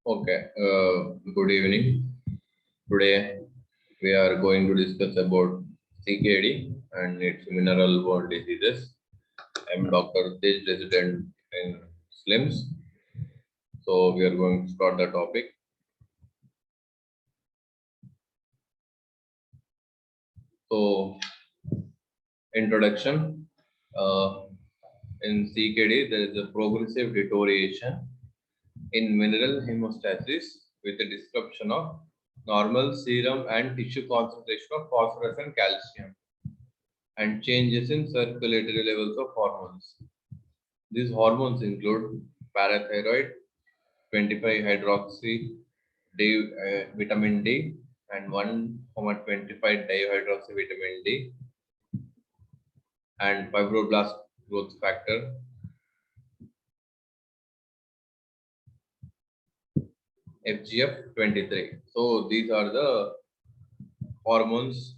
Okay, good evening. Today we are going to discuss about CKD and its mineral-borne diseases. I'm Dr. Tej, resident in SLIMS. So we are going to start the topic. So introduction. Uh, in CKD, there is a progressive deterioration in mineral hemostasis with a disruption of normal serum and tissue concentration of phosphorus and calcium, and changes in circulatory levels of hormones. These hormones include parathyroid, 25-hydroxy vitamin D, and 1,25 vitamin D, and fibroblast growth factor, FGF23. So these are the hormones.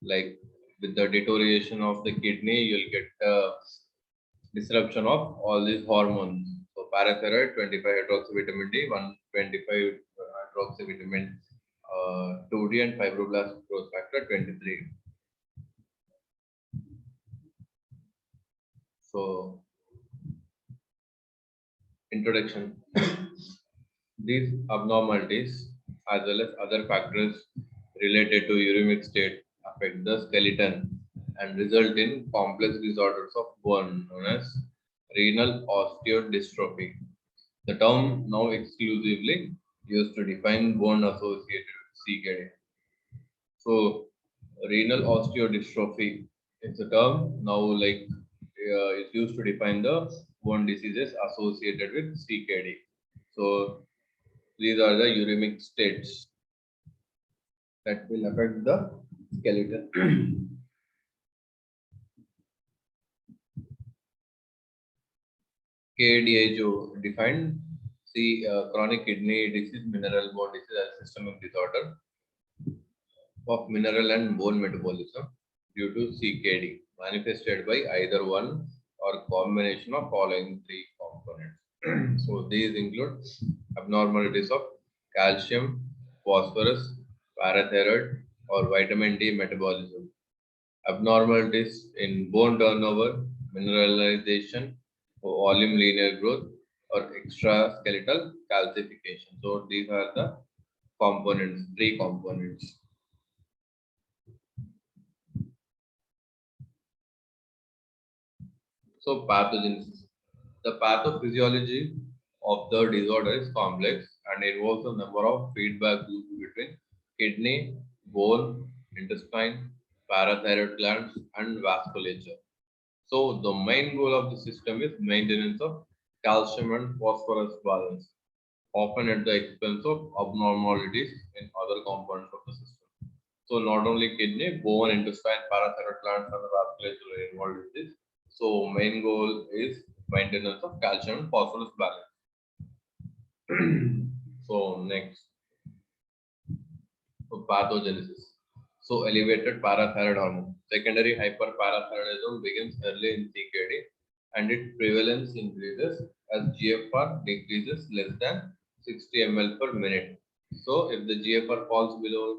Like with the deterioration of the kidney, you'll get disruption of all these hormones. So parathyroid, 25-hydroxyvitamin D, 125-hydroxyvitamin 2D, and fibroblast growth factor 23. So introduction. These abnormalities as well as other factors related to uremic state affect the skeleton and result in complex disorders of bone known as renal osteodystrophy. The term now exclusively used to define bone associated CKD. So, renal osteodystrophy is a term now it's used to define the bone diseases associated with CKD. So, these are the uremic states that will affect the skeleton. KDIGO defined chronic kidney disease, mineral bone disease as systemic disorder of mineral and bone metabolism due to CKD, manifested by either one or combination of following three components. So these include abnormalities of calcium, phosphorus, parathyroid, or vitamin D metabolism, abnormalities in bone turnover, mineralization, or volume linear growth, or extraskeletal calcification. So these are the components, three components. So pathogenesis. The pathophysiology of the disorder is complex and involves a number of feedback loops between kidney, bone, intestine, parathyroid glands, and vasculature. So the main goal of the system is maintenance of calcium and phosphorus balance, often at the expense of abnormalities in other components of the system. So not only kidney, bone, intestine, parathyroid glands, and the vasculature are involved in this. So main goal is maintenance of calcium and phosphorus balance. So next, so pathogenesis. So elevated parathyroid hormone. Secondary hyperparathyroidism begins early in CKD and its prevalence increases as GFR decreases less than 60 ml per minute. So if the GFR falls below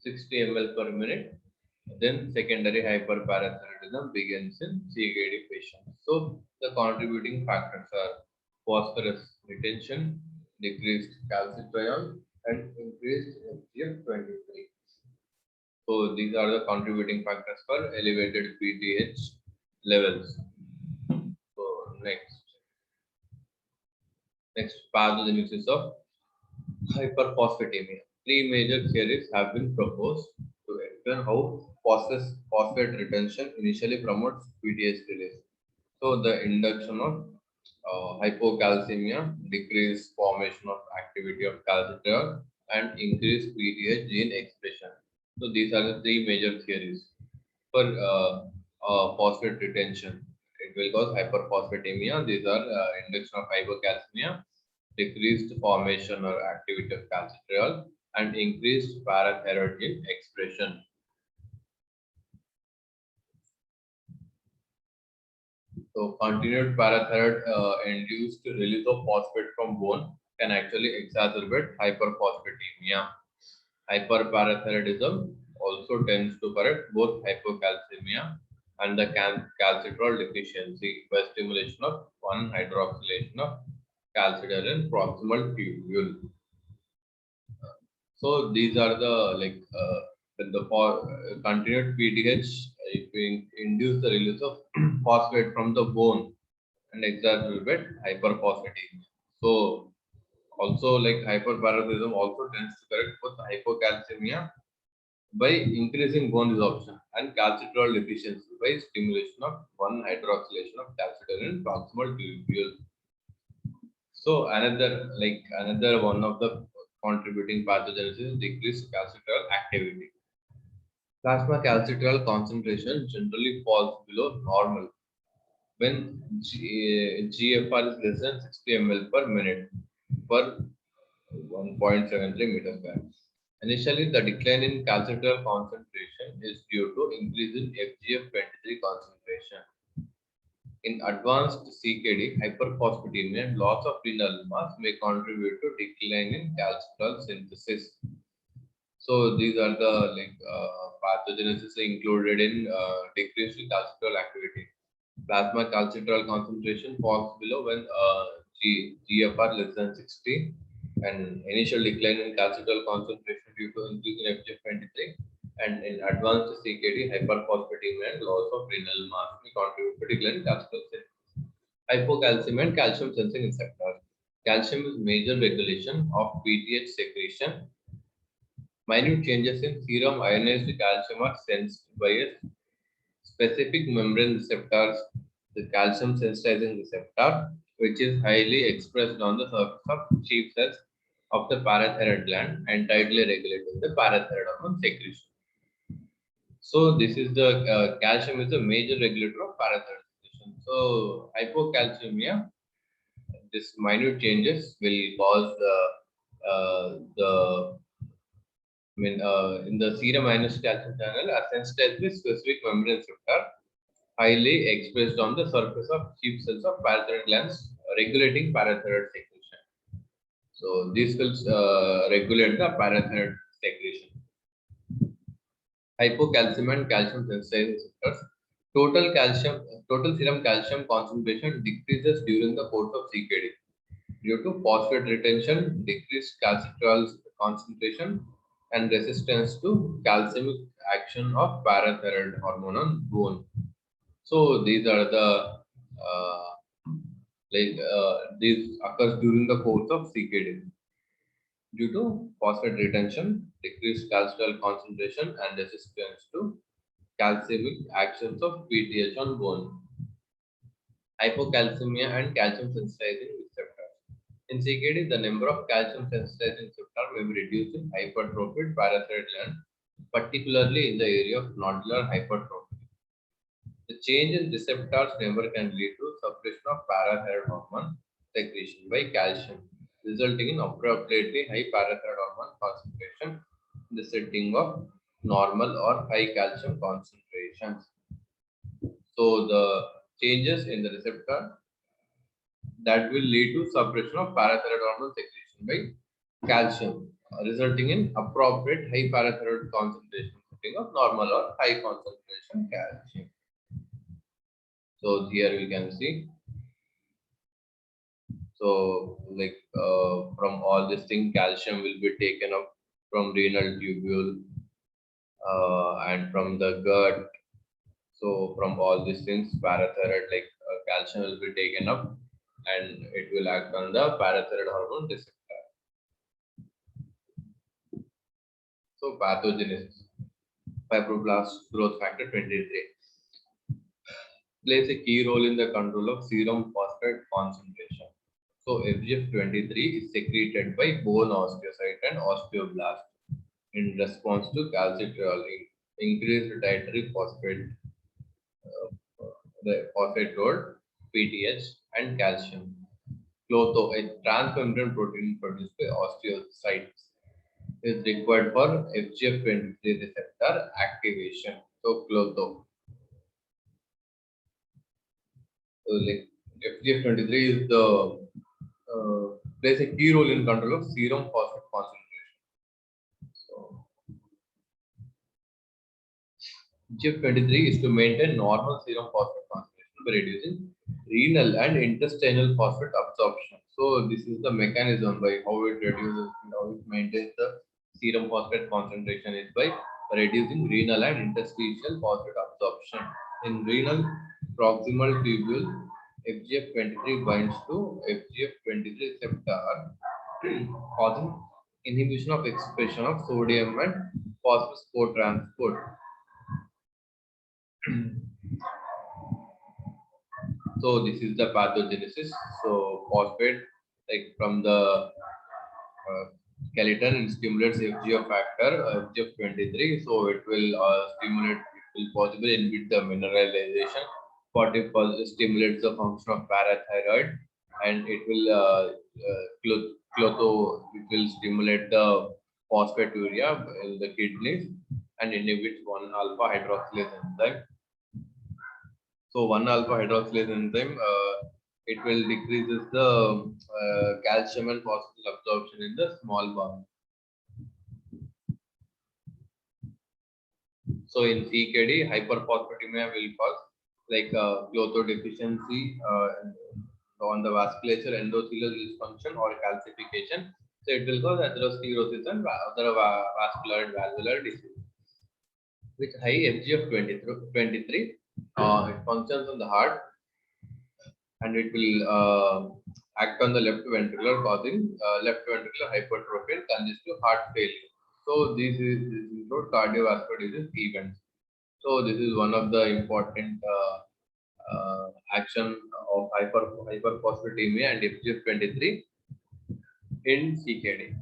60 ml per minute, then secondary hyperparathyroidism begins in CKD patients. So the contributing factors are phosphorus retention, decreased calcitriol, and increased FGF23. So these are the contributing factors for elevated PTH levels. So next pathogenesis of hyperphosphatemia. Three major theories have been proposed to explain how phosphate retention initially promotes PTH release. So the induction of hypocalcemia, decreased formation of activity of calcitriol, and increased PTH gene expression. So these are the three major theories for phosphate retention. It will cause hyperphosphatemia. These are induction of hypocalcemia, decreased formation or activity of calcitriol, and increased parathyroid gene expression. So continued parathyroid induced release of phosphate from bone can actually exacerbate hyperphosphatemia. Hyperparathyroidism also tends to correct both hypocalcemia and the calcitrol deficiency by stimulation of 1-hydroxylation of calcium proximal tubule. So these are the continued PTH, if we induce the release of phosphate from the bone and exacerbate hyperphosphatemia. So also hyperparathyroidism also tends to correct both hypocalcemia by increasing bone resorption and calcitrol deficiency by stimulation of 1-hydroxylation of calcium proximal tubule. So another one of the contributing pathogenesis is decreased calcitrol activity. Plasma calcitrol concentration generally falls below normal when GFR is less than 60 ml per minute per 1.73 meters square. Initially, the decline in calcitrol concentration is due to increase in FGF23 concentration. In advanced CKD, hyperphosphatemia and loss of renal mass may contribute to decline in calcitrol synthesis. So these are the pathogenesis included in decreased calcitrol activity. Plasma calcitrol concentration falls below when GFR less than 60, and initial decline in calcitrol concentration due to increase in FGF23, and in advanced CKD, hyperphosphatemia and loss of renal mass may contribute to decline in calcitrol synthesis. Hypocalcemia and calcium sensing receptors. Calcium is major regulation of PTH secretion. Minute changes in serum ionized calcium are sensed by a specific membrane receptors, the calcium sensitizing receptor, which is highly expressed on the surface of chief cells of the parathyroid gland and tightly regulating the parathyroid hormone secretion. So this is the calcium is a major regulator of parathyroid secretion. So hypocalcemia, this minute changes will cause in the serum ionized calcium channel are sensitized with specific membrane receptor highly expressed on the surface of chief cells of parathyroid glands, regulating parathyroid secretion. So these will regulate the parathyroid secretion. Hypocalcemia and calcium sensitizing receptors. Total serum calcium concentration decreases during the course of CKD due to phosphate retention, decreased calcitrol concentration, and resistance to calcium action of parathyroid hormone on bone. So these are the these occurs during the course of CKD due to phosphate retention, decreased calcium concentration, and resistance to calcium actions of PTH on bone. Hypocalcemia and calcium sensitizing receptors. In CKD, the number of calcium sensitizing receptors may be reduced in hypertrophied parathyroid gland, particularly in the area of nodular hypertrophy. The change in receptors number can lead to suppression of parathyroid hormone secretion by calcium, resulting in appropriately high parathyroid hormone concentration in the setting of normal or high calcium concentrations. So the changes in the receptor that will lead to suppression of parathyroid hormone secretion by calcium, resulting in appropriate high parathyroid concentration setting of normal or high concentration calcium. So here we can see. So from all this thing, calcium will be taken up from renal tubule and from the gut. So from all these things, parathyroid calcium will be taken up and it will act on the parathyroid hormone receptor. So pathogenesis. Fibroblast growth factor 23 plays a key role in the control of serum phosphate concentration. So FGF23 is secreted by bone osteocyte and osteoblast in response to calcitriol, increased dietary phosphate, the phosphate load, PTH, and calcium. Klotho, a transmembrane protein produced by osteocytes, is required for FGF23 receptor activation. So Klotho. So FGF23 is the plays a key role in control of serum phosphate concentration. So, GF23 is to maintain normal serum phosphate concentration by reducing renal and intestinal phosphate absorption. So this is the mechanism by how it reduces and how it maintains the serum phosphate concentration is by reducing renal and interstitial phosphate absorption. In renal proximal tubule, FGF23 binds to FGF23 receptor, causing inhibition of expression of sodium and phosphorus co-transport. So this is the pathogenesis. So phosphate, like from the skeleton, it stimulates FGF factor FGF23. So it will stimulate. It will possibly inhibit the mineralization. What it stimulates the function of parathyroid, and it will it will stimulate the phosphaturia in the kidneys and inhibits 1-alpha hydroxylase enzyme. So 1-alpha hydroxylase enzyme, it will decreases the calcium and phosphorus absorption in the small bowel. So in CKD, hyperphosphatemia will cause like clotho deficiency on the vasculature, endothelial dysfunction or calcification. So it will cause atherosclerosis and other vascular and valvular disease. With high FGF23, it functions on the heart and it will act on the left ventricle, causing left ventricular hypertrophy and congestive heart failure. So this include cardiovascular disease events. So this is one of the important action of hyperphosphatemia and FGF23 in CKD.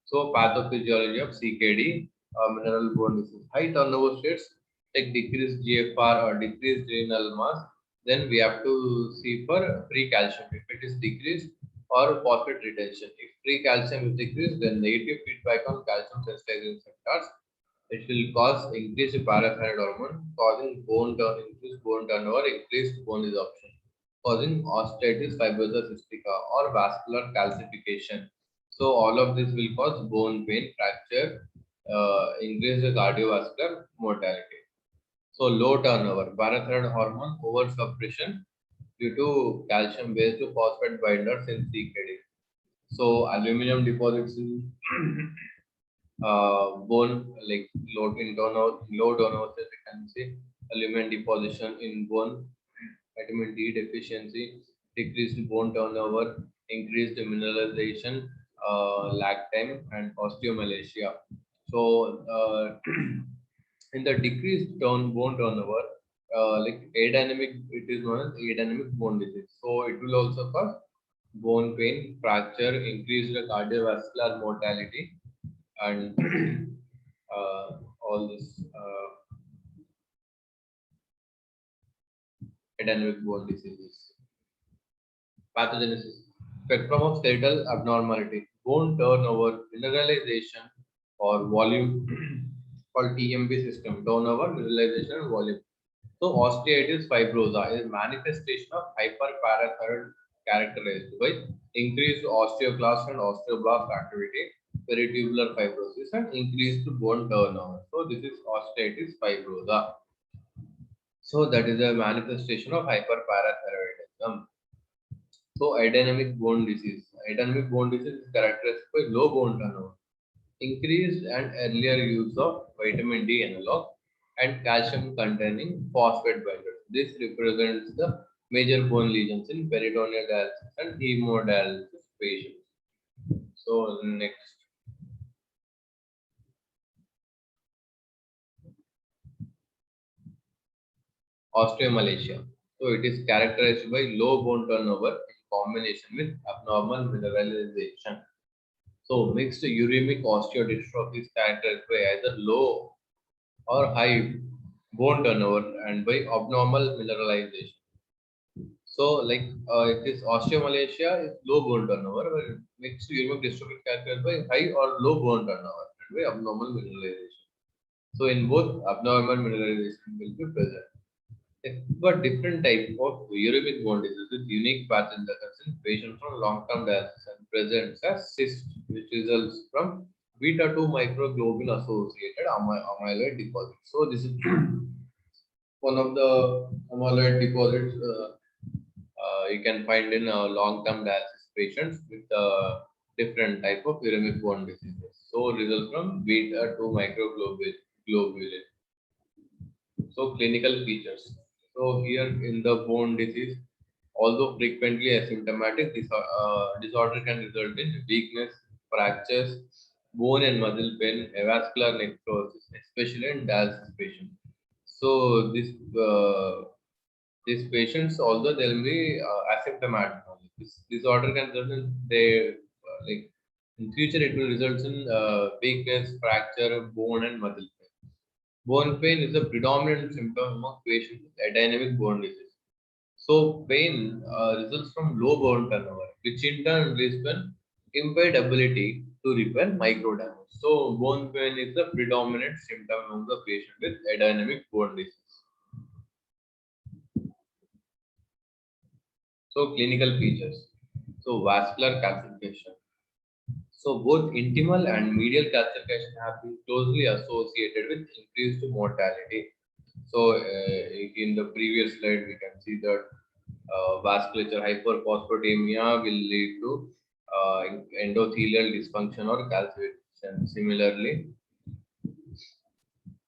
So pathophysiology of CKD, mineral bone disease, high turnover states like decreased GFR or decreased renal mass. Then we have to see for free calcium if it is decreased or phosphate retention. If free calcium is decreased, then negative feedback on calcium sensitizing receptors. It will cause increased parathyroid hormone, causing increased bone turnover, increased bone resorption, causing osteitis fibrosa cystica or vascular calcification. So all of this will cause bone pain, fracture, increase the cardiovascular mortality. So low turnover, parathyroid hormone oversuppression due to calcium-based phosphate binders in CKD. So aluminum deposits in bone, like low turnover, we can see aluminum deposition in bone, vitamin D deficiency, decreased bone turnover, increased mineralization, lag time, and osteomalacia. So in the decreased bone turnover, like adynamic, it is known as adynamic bone disease. So it will also cause bone pain, fracture, increased cardiovascular mortality, and all this adenoid bone diseases. Pathogenesis. Spectrum of skeletal abnormality. Bone turnover, mineralization, or volume called TMB system. Turnover, mineralization, and volume. So osteitis fibrosa is manifestation of hyperparathyroid characterized by increased osteoclast and osteoblast activity, peritubular fibrosis, and increased bone turnover. So this is osteitis fibrosa. So that is a manifestation of hyperparathyroidism. So adynamic bone disease. Adynamic bone disease is characterized by low bone turnover, increased and earlier use of vitamin D analog and calcium containing phosphate binders. This represents the major bone lesions in peritoneal dialysis and hemodialysis patients. So next, osteomalacia. So it is characterized by low bone turnover in combination with abnormal mineralization. So mixed uremic osteodystrophy is characterized by either low or high bone turnover and by abnormal mineralization. So like it is osteomalacia is low bone turnover, where mixed uremic dystrophy is characterized by high or low bone turnover and by abnormal mineralization. So in both, abnormal mineralization will be present. But different type of uremic bone disease with unique pathogens in patients from long-term dialysis and presents as cyst, which results from beta-2 microglobin associated amyloid deposits. So this is one of the amyloid deposits you can find in long-term dialysis patients with different type of uremic bone diseases. So result from beta-2 microglobulin. So clinical features. So here in the bone disease, although frequently asymptomatic, this disorder can result in weakness, fractures, bone and muscle pain, avascular necrosis, especially in dialysis patients. So these patients, although they'll be asymptomatic, this disorder can result in like in future it will result in weakness, fracture, bone and muscle pain. Bone pain is a predominant symptom among patients with dynamic bone disease. So pain results from low bone turnover, which in turn leads to an impaired ability to repair micro damage. So bone pain is the predominant symptom among the patient with dynamic bone disease. So clinical features. So vascular calcification. So both intimal and medial calcification have been closely associated with increased mortality. So in the previous slide, we can see that vasculature hyperphosphatemia will lead to endothelial dysfunction or calcification. Similarly,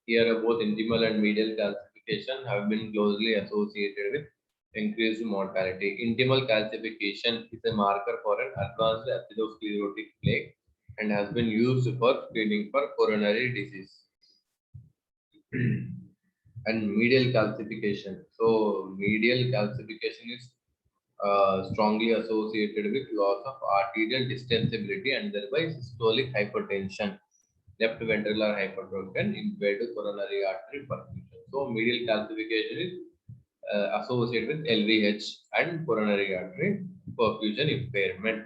here both intimal and medial calcification have been closely associated with increased mortality. Intimal calcification is a marker for an advanced atherosclerotic plaque and has been used for screening for coronary disease. And medial calcification. So medial calcification is strongly associated with loss of arterial distensibility and thereby systolic hypertension, left ventricular hypertrophy, and impaired coronary artery perfusion. So medial calcification is associated with LVH and coronary artery perfusion impairment.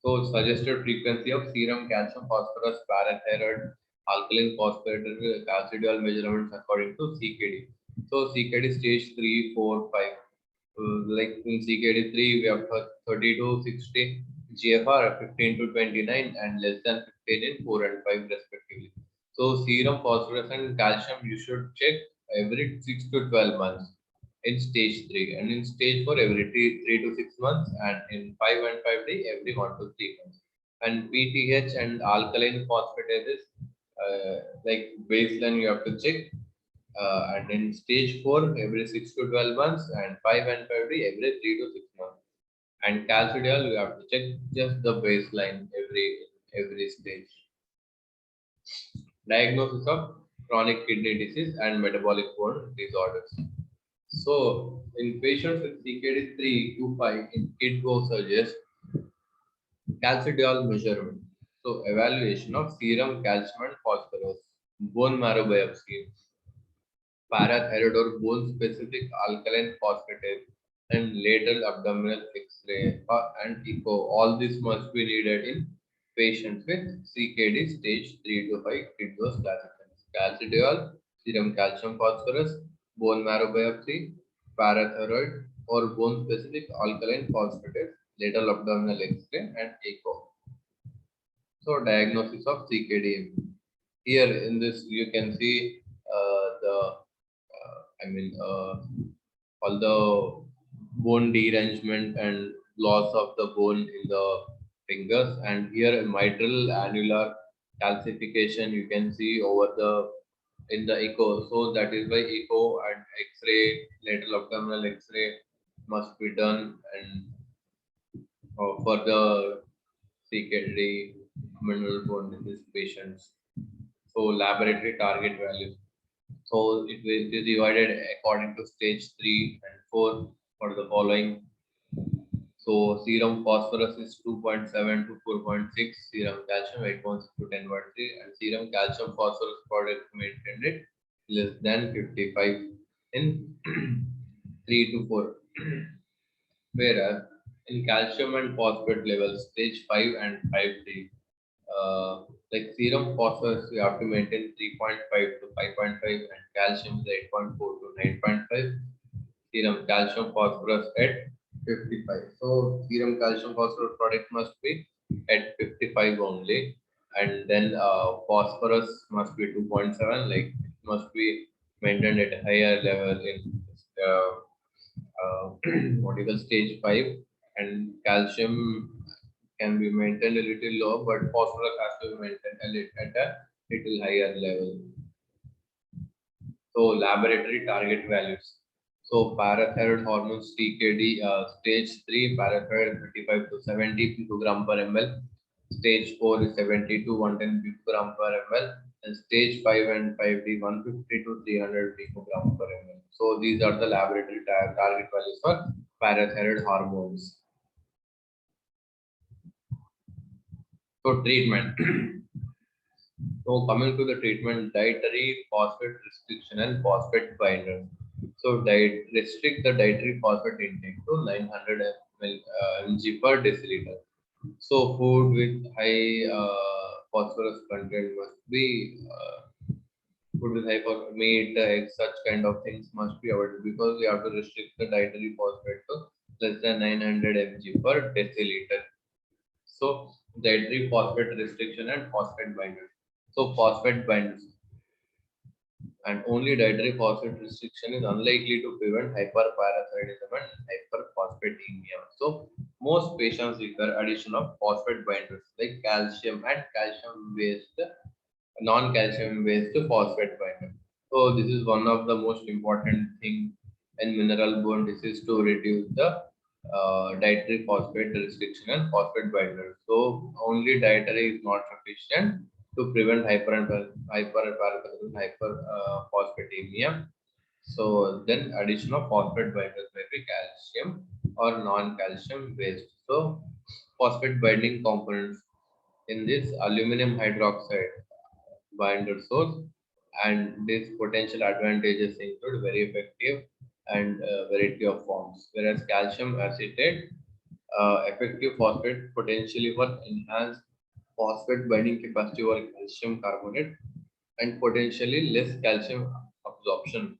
So suggested frequency of serum calcium, phosphorus, parathyroid, alkaline phosphatase, calcidiol measurements according to CKD. So CKD stage 3, 4, 5. Like in CKD 3, we have 30 to 60, GFR 15 to 29, and less than 15 in 4 and 5 respectively. So serum phosphorus and calcium you should check every 6 to 12 months in stage 3, and in stage 4 every 3 to 6 months, and in 5 and 5D every 1 to 3 months. And PTH and alkaline phosphatases like baseline you have to check, and in stage 4 every 6 to 12 months, and 5 and 5D every 3 to 6 months. And calcidiol you have to check just the baseline every stage. Diagnosis of chronic kidney disease and metabolic bone disorders. So, in patients with CKD 3 to 5 in KIDGO suggests calcidiol measurement. So, evaluation of serum calcium and phosphorus, bone marrow biopsy, parathyroid or bone specific alkaline phosphatase, and lateral abdominal X-ray and echo. All this must be needed in patients with CKD stage 3 to 5 KIDGO classifications. Calcidiol, serum calcium phosphorus, bone marrow biopsy, parathyroid or bone specific alkaline phosphatase, lateral abdominal X-ray and echo. So diagnosis of CKD. Here in this you can see all the bone derangement and loss of the bone in the fingers, and here mitral annular calcification you can see over the in the echo. So that is why echo and X-ray, lateral abdominal X-ray must be done, and for the CKD mineral bone disease patients. So laboratory target values. So it is divided according to stage 3 and 4 for the following. So serum phosphorus is 2.7 to 4.6, serum calcium 8.6 to 10.3, and serum calcium phosphorus product maintained less than 55 in 3 to 4. Whereas in calcium and phosphate levels, stage 5 and 5D, Like serum phosphorus, you have to maintain 3.5 to 5.5, and calcium is 8.4 to 9.5. Serum calcium phosphorus at 55. So serum calcium phosphorus product must be at 55 only, and then phosphorus must be 2.7. Like it must be maintained at a higher level in uh, what you call stage 5, and calcium can be maintained a little low, but phosphorus has to be maintained at a little higher level. So laboratory target values. So parathyroid hormones TKD, stage 3 parathyroid 35 to 70 picogram per ml. Stage 4 is 70 to 110 picogram per ml, and stage 5 and 5D 150 to 300 picogram per ml. So these are the laboratory target values for parathyroid hormones. So treatment. So coming to the treatment, dietary phosphate restriction and phosphate binder. So restrict the dietary phosphate intake to 900 mg per deciliter. So food with high phosphorus content must be food with high phosphorus, meat, eggs, such kind of things must be avoided, because we have to restrict the dietary phosphate to less than 900 mg per deciliter. So dietary phosphate restriction and phosphate binders. So phosphate binders, and only dietary phosphate restriction is unlikely to prevent hyperparathyroidism and hyperphosphatemia. So most patients require addition of phosphate binders like calcium and calcium based non-calcium based phosphate binder. So this is one of the most important thing in mineral bone disease, to reduce the dietary phosphate restriction and phosphate binder. So only dietary is not sufficient to prevent hyperphosphatemia. So then addition of phosphate binders may be calcium or non-calcium based. So phosphate binding components in this aluminum hydroxide binder source, and these potential advantages include very effective and variety of forms, whereas calcium acetate effective phosphate potentially for enhanced phosphate binding capacity over calcium carbonate, and potentially less calcium absorption.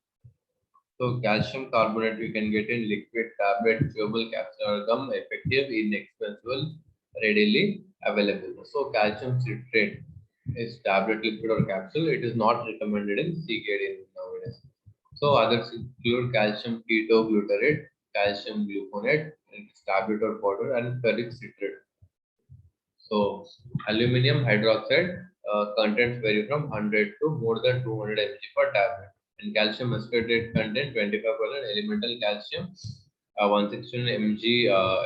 So calcium carbonate you can get in liquid, tablet, chewable capsule, or gum, effective, inexpensive, readily available. So calcium citrate is tablet, liquid, or capsule. It is not recommended in CKD nowadays. So others include calcium ketoglutarate, calcium gluconate, and tablet or powder, and ferric citrate. So aluminum hydroxide contents vary from 100 to more than 200 mg per tablet. And calcium acetate content 25% elemental calcium, 116 mg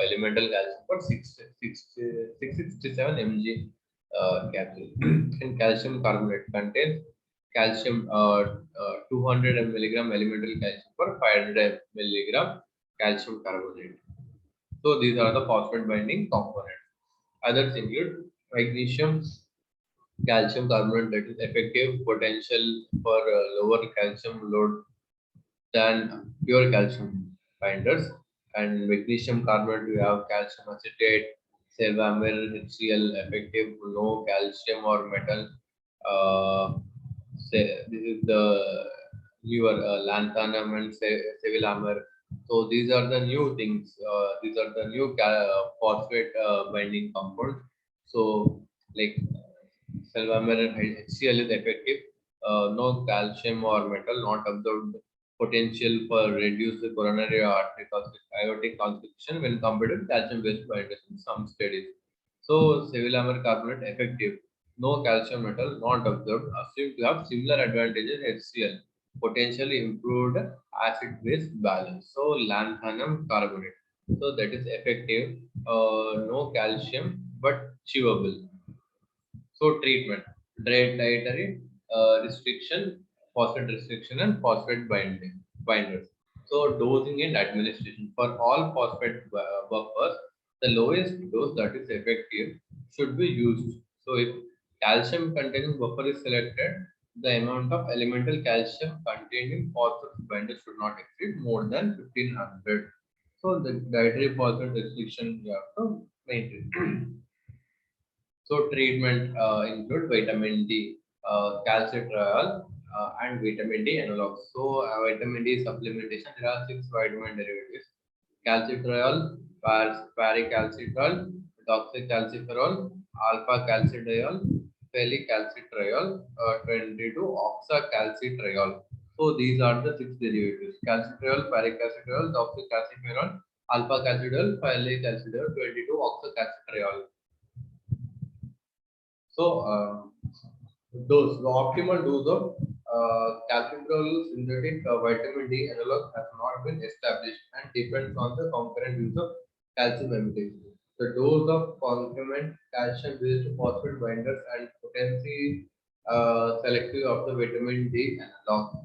elemental calcium for 667 mg capsule. And calcium carbonate contains calcium 200 milligram elemental calcium for 500 milligram calcium carbonate. So these are the phosphate binding components. Others include magnesium, calcium carbonate, that is effective potential for lower calcium load than pure calcium binders, and magnesium carbonate we have calcium acetate, sevamir, HCl, effective no calcium or metal. This is the newer lanthanum and sevelamer. So these are the new things. These are the new phosphate binding compounds. So like Silvamer and HCl is effective. No calcium or metal not absorbed. Potential for reduced coronary artery aortic constriction when compared with calcium-based binders in some studies. So sevelamer carbonate effective. No calcium metal not absorbed. Assumed to have similar advantages HCl. Potentially improved acid-base balance. So lanthanum carbonate. So that is effective. No calcium but chewable. So treatment, dietary restriction, phosphate restriction, and phosphate binders. So dosing and administration for all phosphate buffers, the lowest dose that is effective should be used. So if calcium containing buffer is selected, the amount of elemental calcium contained in phosphate binder should not exceed more than 1500. So the dietary phosphate restriction you have to maintain. So treatment include vitamin D, calcitriol, and vitamin D analogs. So vitamin D supplementation, there are six vitamin derivatives: calcitriol, paricalcitriol, doxycalciferol, alpha calcidiol, phenycalcitriol, 22 oxacalcitriol. So these are the six derivatives: calcitriol, paricalcitriol, doxycalciferol, alpha calcidiol, phenycalcidiol, 22 oxacalcitriol. So, the optimal dose of calcitriol synthetic vitamin D analog has not been established and depends on the concurrent use of calcium amylase. The dose of concomitant calcium-based phosphate binders and potency selective of the vitamin D analog.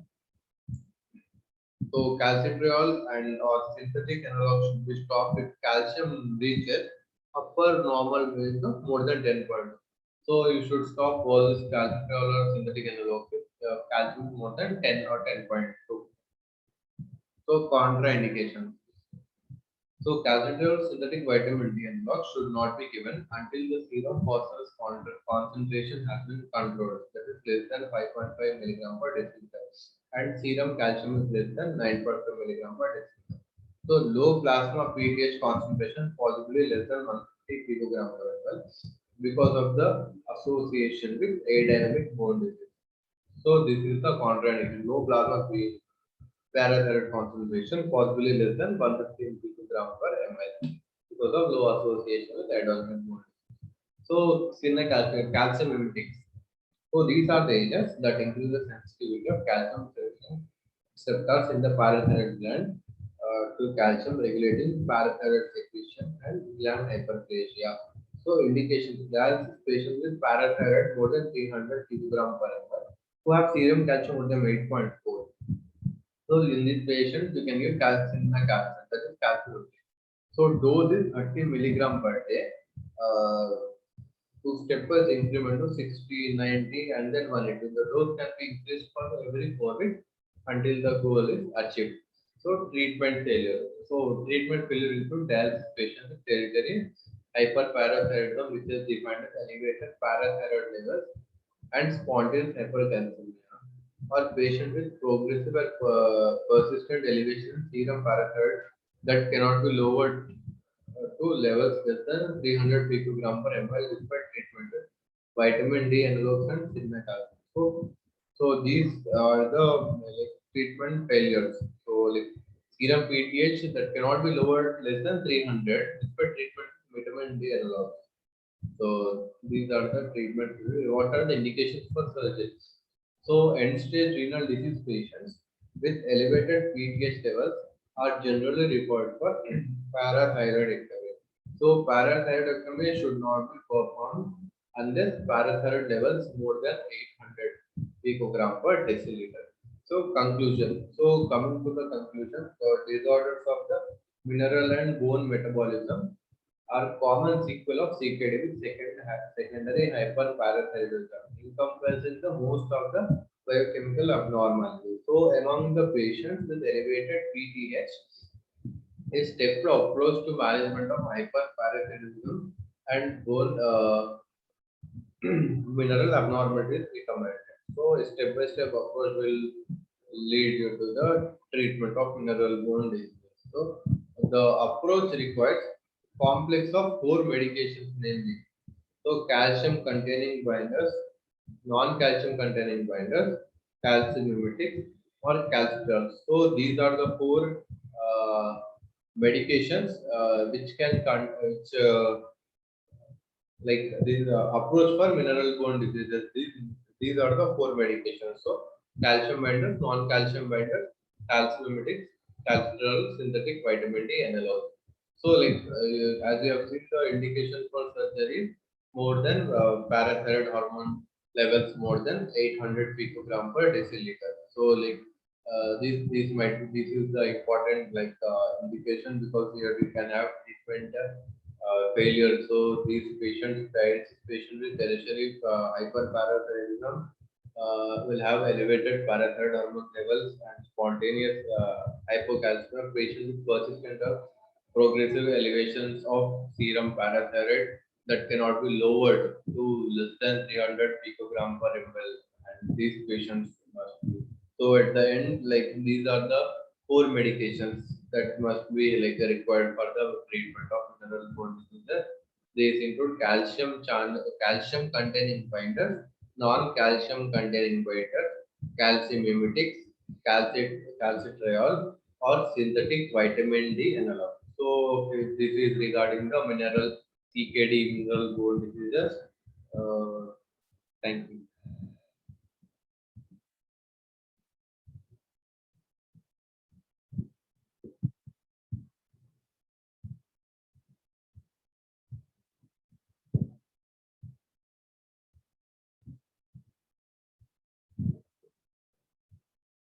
So, calcitriol and or synthetic analog should be stopped if calcium reaches upper normal range of more than 10 points. So, you should stop all this calcitriol or synthetic analog if calcium is more than 10 or 10.2. So, contraindication. So, calcitriol synthetic vitamin D analog should not be given until the serum phosphorus concentration has been controlled, that is less than 5.5 milligram per deciliter, and serum calcium is less than 9.5 milligram per deciliter. So, low plasma PTH concentration, possibly less than 150 picogram per ml, because of the association with adynamic bone disease. So, this is the contraindication: low plasma PTH parathyroid concentration, possibly less than 150 picogram per ml, because of low association with adrenal bone. So, calcium mimetics. So, these are the agents that increase the sensitivity of calcium receptors in the parathyroid gland to calcium, regulating parathyroid secretion and gland hyperplasia. So, indications: dialysis patients with parathyroid more than 300 picogram per ml who have serum calcium more than 8.4. So in this patient, you can give calcium, that is calcium. So dose is 30 milligram per day. Uh, to stepwise increment to 60, 90, and then 180. The dose can be increased for every 4 weeks until the goal is achieved. So treatment failure. So treatment failure include dialysis patients with hereditary hyperparathyroidism, which is defined as elevated parathyroid levels and spontaneous hypercalcemia, or patient with progressive or persistent elevation in serum parathyroid that cannot be lowered to levels less than 300 picogram per ml despite treatment with vitamin D analogs and cimetol. So these are the treatment failures. So like serum PTH that cannot be lowered less than 300 despite treatment with vitamin D analogs. So these are the treatment. What are the indications for surgery? So end-stage renal disease patients with elevated PTH levels are generally referred for parathyroidectomy. So parathyroidectomy should not be performed unless parathyroid levels more than 800 picogram per deciliter. So conclusion. So coming to the conclusion, the disorders of the mineral and bone metabolism are common sequel of CKD with secondary hyperparathyroidism, encompassing the most of the biochemical abnormalities. So, among the patients with elevated PTH, a step approach to management of hyperparathyroidism and bone mineral abnormalities recommended. So, a step-by-step approach will lead you to the treatment of mineral bone disease. So, the approach requires complex of four medications, namely, so calcium containing binders, non-calcium containing binders, calcium mimetics, or calcitriol. So these are the four medications which like this approach for mineral bone diseases. These are the four medications. So calcium binders, non-calcium binders, calcium mimetics, calcitriol, synthetic vitamin D analog. So like as you have seen, the indication for surgery more than parathyroid hormone levels more than 800 picogram per deciliter. So like this is the important indication, because here we can have frequent failure. So these patients, dialysis patients with tertiary hyperparathyroidism will have elevated parathyroid hormone levels and spontaneous hypocalcemia. Patients with persistent or progressive elevations of serum parathyroid that cannot be lowered to less than 300 picogram per ml, and these patients must be. So at the end, like these are the four medications that must be like required for the treatment of mineral bone diseases. These include calcium containing binders, non-calcium containing binders, calcium mimetics, calcitriol, or synthetic vitamin D analog. So this is regarding the mineral CKD, mineral bone diseases. Uh, Thank you.